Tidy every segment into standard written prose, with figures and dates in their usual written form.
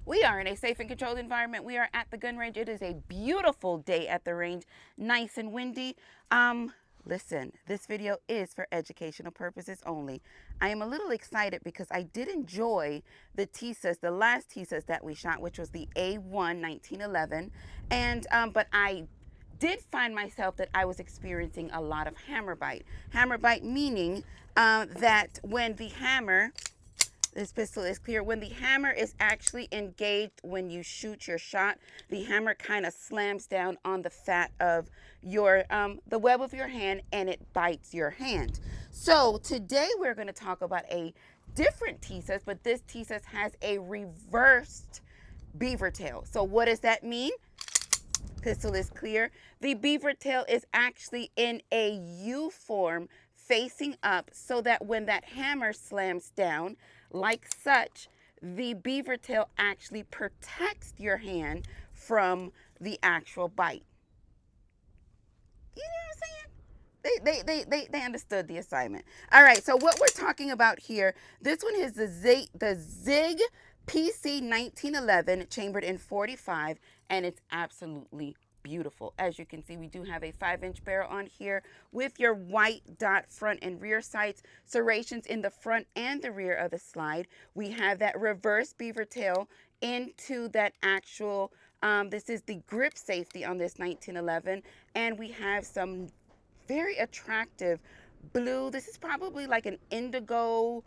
We are in a safe and controlled environment. We are at the gun range. It is a beautiful day at the range, nice and windy. Listen, this video is for educational purposes only. I am a little excited because I did enjoy the Tisas, the last Tisas that we shot, which was the A1 1911, and but I did find myself that I was experiencing a lot of hammer bite. Hammer bite meaning that when the hammer, this pistol is clear, when the hammer is actually engaged when you shoot your shot, the hammer kind of slams down on the fat of your the web of your hand, and it bites your hand. So today we're going to talk about a different Tisas, but this Tisas has a reversed beaver tail. So what does that mean? Pistol is clear. The beaver tail is actually in a U form facing up, so that when that hammer slams down like such, the beaver tail actually protects your hand from the actual bite. You know what I'm saying? They understood the assignment. All right, so what we're talking about here, this one is the ZIG PC1911, chambered in 45, and it's absolutely beautiful. As you can see, we do have a 5-inch barrel on here with your white dot front and rear sights, serrations in the front and the rear of the slide. We have that reverse beaver tail into that actual, this is the grip safety on this 1911, and we have some very attractive blue. This is probably like an indigo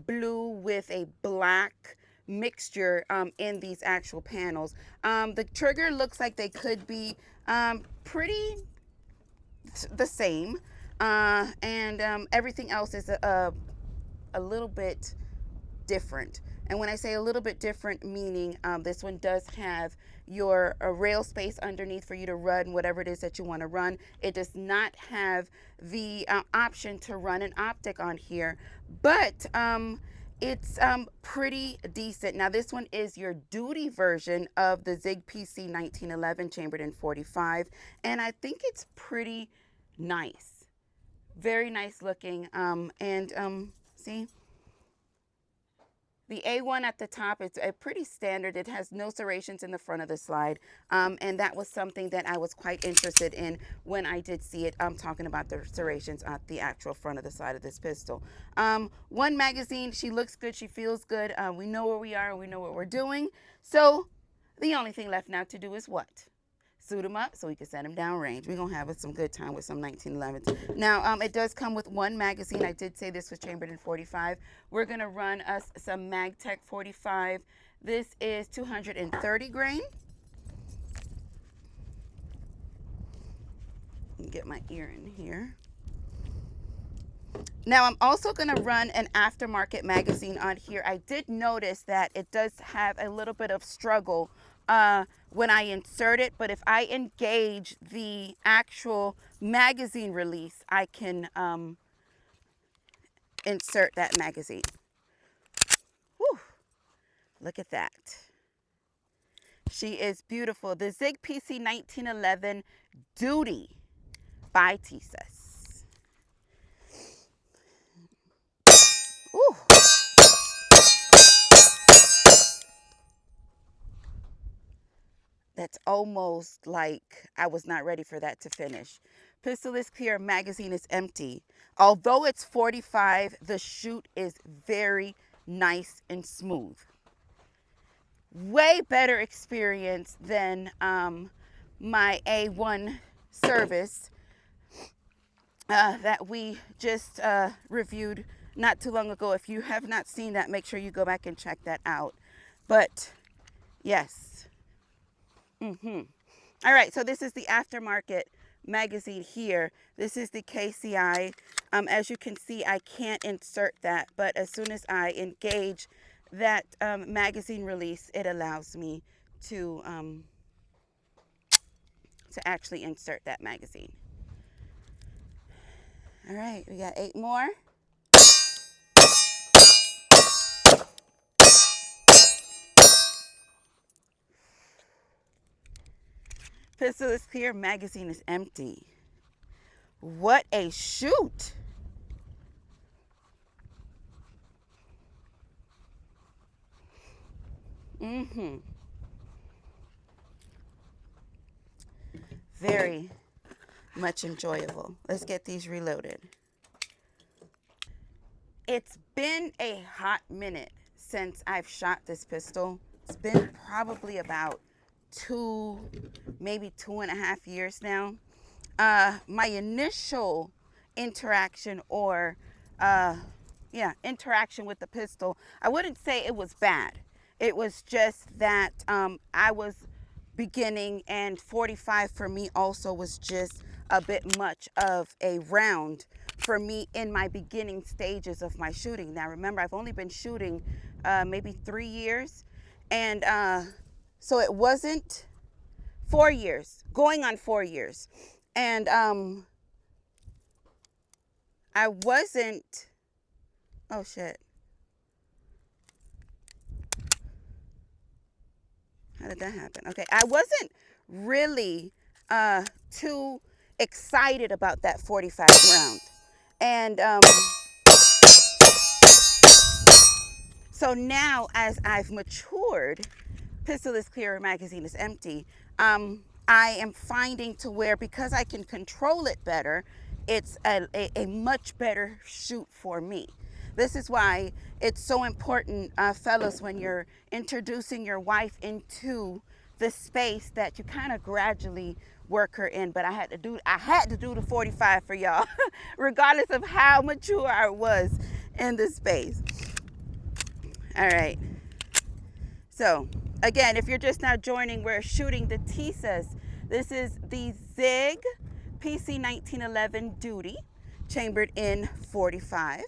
blue with a black mixture in these actual panels. The trigger looks like they could be pretty the same, and everything else is a little bit different. And when I say a little bit different, meaning this one does have your rail space underneath for you to run whatever it is that you want to run. It does not have the option to run an optic on here, but it's pretty decent. Now this one is your duty version of the ZIG PC 1911, chambered in 45, and I think it's pretty nice, very nice looking. See, the A1 at the top, it's a pretty standard. It has no serrations in the front of the slide. And that was something that I was quite interested in when I did see it. I'm talking about the serrations at the actual front of the side of this pistol. One magazine, she looks good, she feels good. We know where we are and we know what we're doing. So the only thing left now to do is what? Suit them up so we can send them downrange. We're going to have some good time with some 1911s. Now, it does come with one magazine. I did say this was chambered in 45. We're going to run us some MagTech 45. This is 230 grain. Let me get my ear in here. Now, I'm also going to run an aftermarket magazine on here. I did notice that it does have a little bit of struggle when I insert it, but if I engage the actual magazine release, I can insert that magazine. Whew. Look at that. She is beautiful. The ZIG PC 1911 Duty by Tisas. Ooh. That's almost like I was not ready for that to finish. Pistol is clear, magazine is empty. Although it's 45, the shoot is very nice and smooth. Way better experience than my A1 service that we just reviewed not too long ago. If you have not seen that, make sure you go back and check that out. But yes. All right, so this is the aftermarket magazine here. This is the KCI. As you can see, I can't insert that, but as soon as I engage that magazine release, it allows me to actually insert that magazine. All right, we got 8 more. Pistol is clear, magazine is empty. What a shoot! Very much enjoyable. Let's get these reloaded. It's been a hot minute since I've shot this pistol. It's been probably about maybe 2.5 years now. My initial interaction interaction with the pistol, I wouldn't say it was bad. It was just that I was beginning, and 45 for me also was just a bit much of a round for me in my beginning stages of my shooting. Now remember, I've only been shooting maybe 3 years, and so it wasn't 4 years, going on 4 years. And I wasn't, oh shit. How did that happen? Okay, I wasn't really too excited about that 45 round. And so now as I've matured, pistol is clear, magazine is empty, I am finding to where, because I can control it better, it's a much better shoot for me. This is why it's so important, fellas, when you're introducing your wife into the space, that you kind of gradually work her in. But I had to do the 45 for y'all, regardless of how mature I was in this space. All right. So again, if you're just now joining, we're shooting the Tisas. This is the ZIG PC1911 Duty, chambered in 45.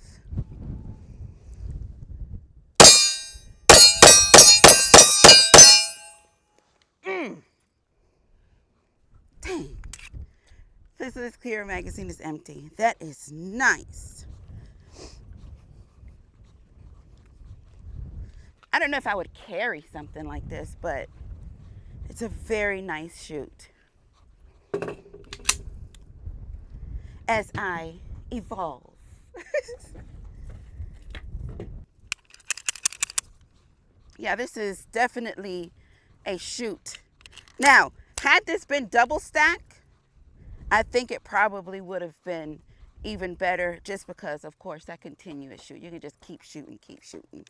Dang. Pistol is clear, magazine is empty. That is nice. I don't know if I would carry something like this, but it's a very nice shoot. As I evolve. Yeah, this is definitely a shoot. Now, had this been double stack, I think it probably would have been even better, just because, of course, that continuous shoot. You can just keep shooting, keep shooting.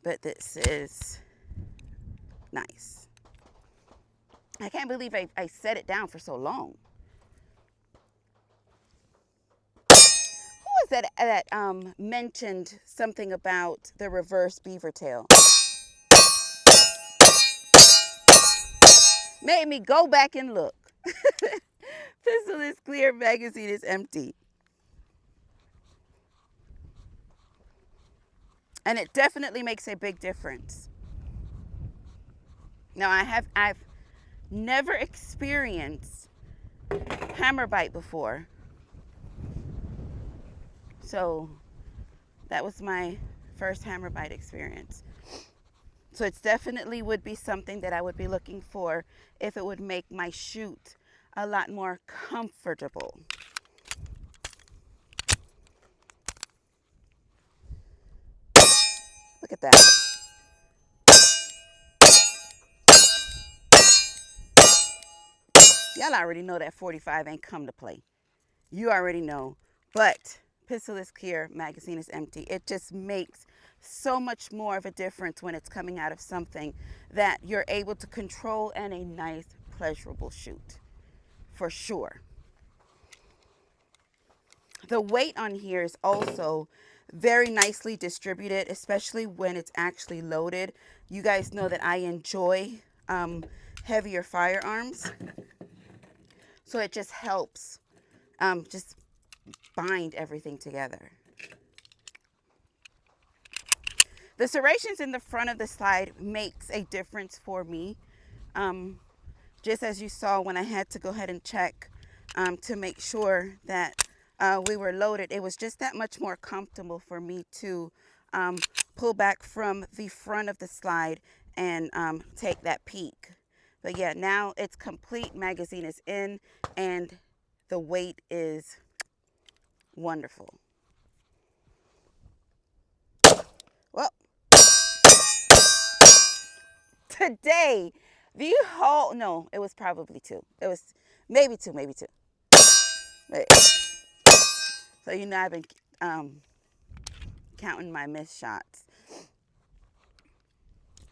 But this is nice. I can't believe I set it down for so long. Who was that mentioned something about the reverse beaver tail? Made me go back and look. Pistol is clear, magazine is empty. And it definitely makes a big difference. Now, I've never experienced hammer bite before. So that was my first hammer bite experience. So it's definitely would be something that I would be looking for if it would make my shoot a lot more comfortable. Look at that. Y'all already know that 45 ain't come to play. You already know. But pistol is clear, magazine is empty. It just makes so much more of a difference when it's coming out of something that you're able to control, and a nice, pleasurable shoot. For sure. The weight on here is also very nicely distributed, especially when it's actually loaded. You guys know that I enjoy heavier firearms. So it just helps just bind everything together. The serrations in the front of the slide makes a difference for me. Just as you saw when I had to go ahead and check to make sure that we were loaded, it was just that much more comfortable for me to pull back from the front of the slide and take that peek. But yeah, now it's complete, magazine is in, and the weight is wonderful. Well, today, the whole, no, it was probably 2. It was maybe 2, maybe 2. Right. So, you know, I've been counting my missed shots.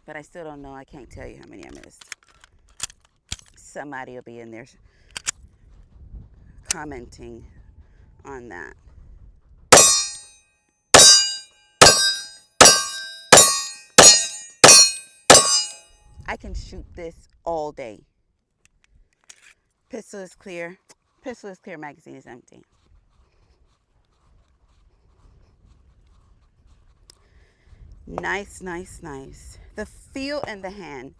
But I still don't know. I can't tell you how many I missed. Somebody will be in there commenting on that. I can shoot this all day. Pistol is clear. Pistol is clear. Magazine is empty. Nice, nice, nice. The feel in the hand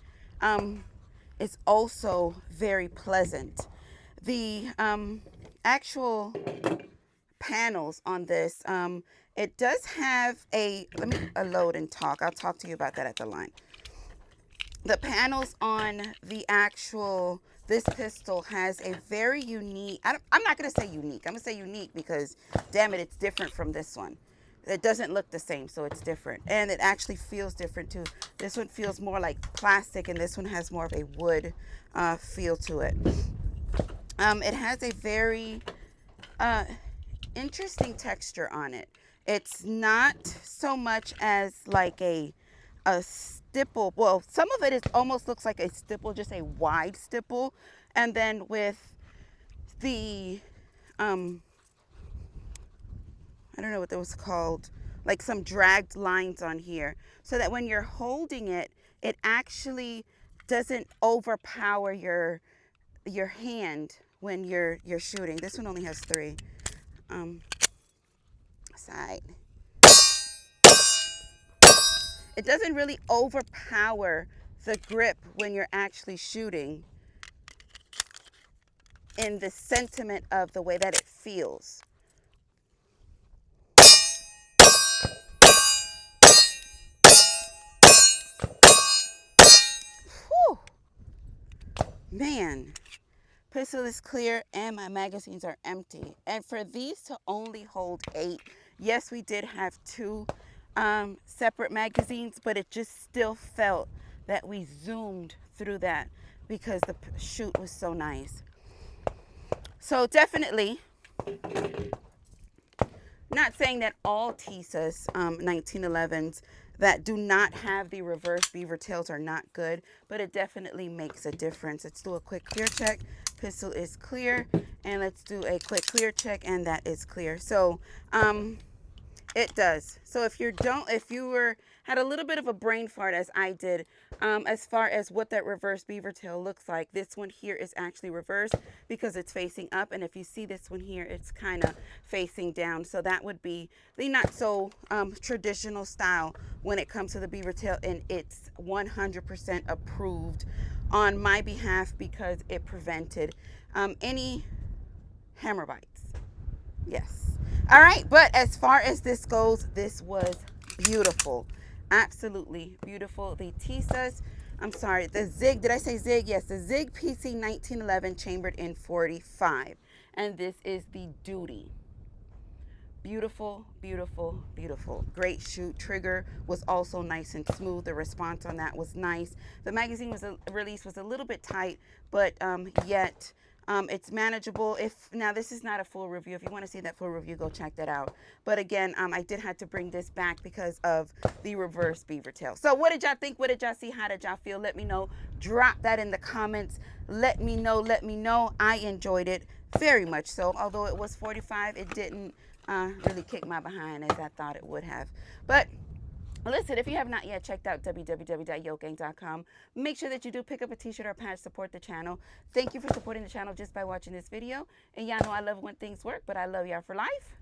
is also very pleasant. The actual panels on this, it does have a, let me load and talk. I'll talk to you about that at the line. The panels on the actual, this pistol has a very unique, I'm not going to say unique. I'm going to say unique because, damn it, it's different from this one. It doesn't look the same, so it's different. And it actually feels different, too. This one feels more like plastic, and this one has more of a wood feel to it. It has a very interesting texture on it. It's not so much as like a stipple. Well, some of it is almost looks like a stipple, just a wide stipple. And then with the, I don't know what that was called, like some dragged lines on here, so that when you're holding it, it actually doesn't overpower your hand when you're shooting. This one only has 3. Side. It doesn't really overpower the grip when you're actually shooting in the sentiment of the way that it feels. Whew. Man, pistol is clear and my magazines are empty. And for these to only hold 8, yes, we did have 2 separate magazines, but it just still felt that we zoomed through that because the shoot was so nice. So definitely, not saying that all Tisas 1911s that do not have the reverse beaver tails are not good, but it definitely makes a difference. Let's do a quick clear check. Pistol is clear, and let's do a quick clear check, and that is clear. So it does. So if you had a little bit of a brain fart as I did, as far as what that reverse beaver tail looks like, this one here is actually reversed because it's facing up, and if you see this one here, it's kind of facing down. So that would be the not so traditional style when it comes to the beaver tail, and it's 100% approved on my behalf because it prevented any hammer bites. Yes. All right, but as far as this goes, this was beautiful. Absolutely beautiful. The Tisas, I'm sorry, the ZIG, did I say ZIG? Yes, the ZIG PC1911 chambered in 45. And this is the Duty. Beautiful, beautiful, beautiful. Great shoot. Trigger was also nice and smooth. The response on that was nice. The magazine release was a little bit tight, but yet it's manageable. Now this is not a full review. If you want to see that full review, go check that out. But again, I did have to bring this back because of the reverse beaver tail. So what did y'all think? What did y'all see? How did y'all feel? Let me know. Drop that in the comments. Let me know. Let me know. I enjoyed it very much so. Although it was 45, it didn't really kick my behind as I thought it would have. But listen, if you have not yet checked out www.yokegang.com, make sure that you do pick up a t-shirt or patch, support the channel. Thank you for supporting the channel just by watching this video. And y'all know I love when things work, but I love y'all for life.